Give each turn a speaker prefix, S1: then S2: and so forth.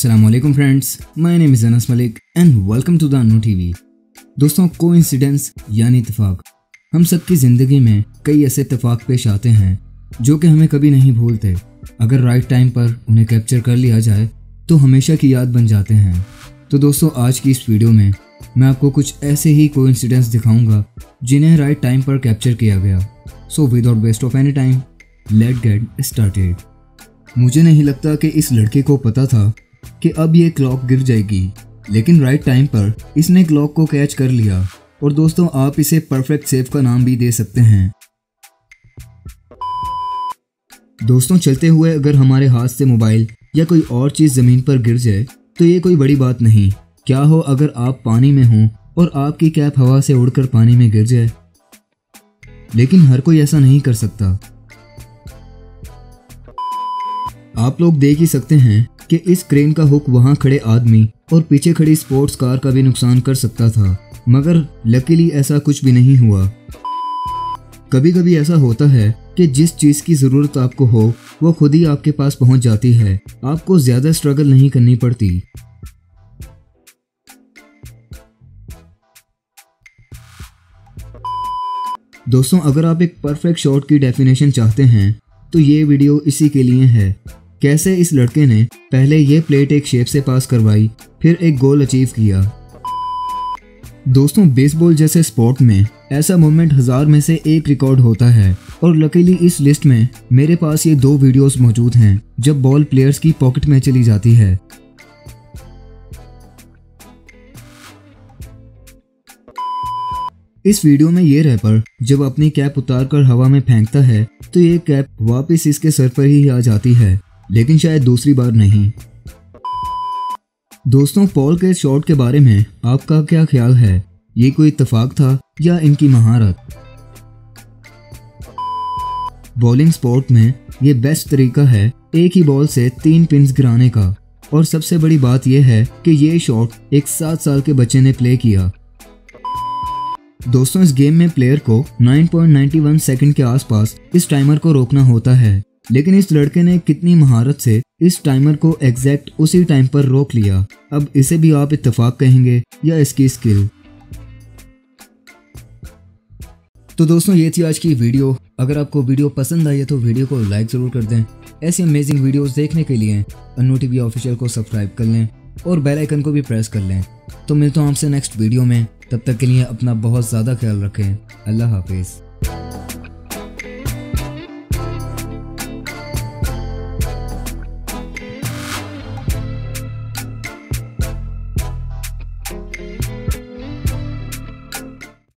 S1: अस्सलामुअलैकुम friends, my name is Anas Malik and welcome to the Annu TV. दोस्तों, coincidence यानी इत्तेफाक। हम सबकी ज़िंदगी में कई ऐसे इत्तेफाक पेश आते हैं जो कि हमें कभी नहीं भूलते। अगर राइट टाइम पर उन्हें कैप्चर कर लिया जाए तो हमेशा की याद बन जाते हैं। तो दोस्तों, आज की इस वीडियो में मैं आपको कुछ ऐसे ही कोइंसिडेंस दिखाऊंगा जिन्हें राइट टाइम पर कैप्चर किया गया। So without waste of any time, let get started. मुझे नहीं लगता कि इस लड़के को पता था कि अब ये क्लॉक गिर जाएगी, लेकिन राइट टाइम पर इसने क्लॉक को कैच कर लिया। और दोस्तों, आप इसे परफेक्ट सेव का नाम भी दे सकते हैं। दोस्तों, चलते हुए अगर हमारे हाथ से मोबाइल या कोई और चीज़ ज़मीन पर गिर जाए तो ये कोई बड़ी बात नहीं। क्या हो अगर आप पानी में हों और आपकी कैप हवा से उड़कर पानी में गिर जाए? लेकिन हर कोई ऐसा नहीं कर सकता। आप लोग देख ही सकते हैं कि इस क्रेन का हुक वहां खड़े आदमी और पीछे खड़ी स्पोर्ट्स कार का भी नुकसान कर सकता था, मगर लकीली ऐसा कुछ भी नहीं हुआ। कभी कभी ऐसा होता है कि जिस चीज़ की ज़रूरत आपको हो वो खुद ही आपके पास पहुंच जाती है। आपको ज़्यादा स्ट्रगल नहीं करनी पड़ती। दोस्तों, अगर आप एक परफेक्ट शॉट की डेफिनेशन चाहते हैं तो ये वीडियो इसी के लिए है। कैसे इस लड़के ने पहले ये प्लेट एक शेप से पास करवाई, फिर एक गोल अचीव किया। दोस्तों, बेसबॉल जैसे स्पोर्ट में ऐसा मोमेंट 1000 में से एक रिकॉर्ड होता है, और लकीली इस लिस्ट में मेरे पास ये 2 वीडियोस मौजूद हैं जब बॉल प्लेयर्स की पॉकेट में चली जाती है। इस वीडियो में ये रैपर जब अपनी कैप उतारकर हवा में फेंकता है तो ये कैप वापस इसके सर पर ही आ जाती है, लेकिन शायद दूसरी बार नहीं। दोस्तों, पॉल के शॉट के बारे में आपका क्या ख्याल है? ये कोई इत्तेफाक था या इनकी महारत? बॉलिंग स्पोर्ट में ये बेस्ट तरीका है एक ही बॉल से 3 पिन्स गिराने का, और सबसे बड़ी बात यह है कि ये शॉट एक 7 साल के बच्चे ने प्ले किया। दोस्तों, इस गेम में प्लेयर को 9.91 सेकंड के आसपास इस टाइमर को रोकना होता है, लेकिन इस लड़के ने कितनी महारत से इस टाइमर को एग्जैक्ट उसी टाइम पर रोक लिया। अब इसे भी आप इत्तेफाक कहेंगे या इसकी स्किल? तो दोस्तों, ये थी आज की वीडियो। अगर आपको वीडियो पसंद आई है तो वीडियो को लाइक ज़रूर कर दें। ऐसी अमेजिंग वीडियोस देखने के लिए अन्नू टीवी ऑफिशियल को सब्सक्राइब कर लें और बेल आइकन को भी प्रेस कर लें। तो मिलता हूँ आपसे नेक्स्ट वीडियो में। तब तक के लिए अपना बहुत ज़्यादा ख्याल रखें। अल्लाह हाफिज़।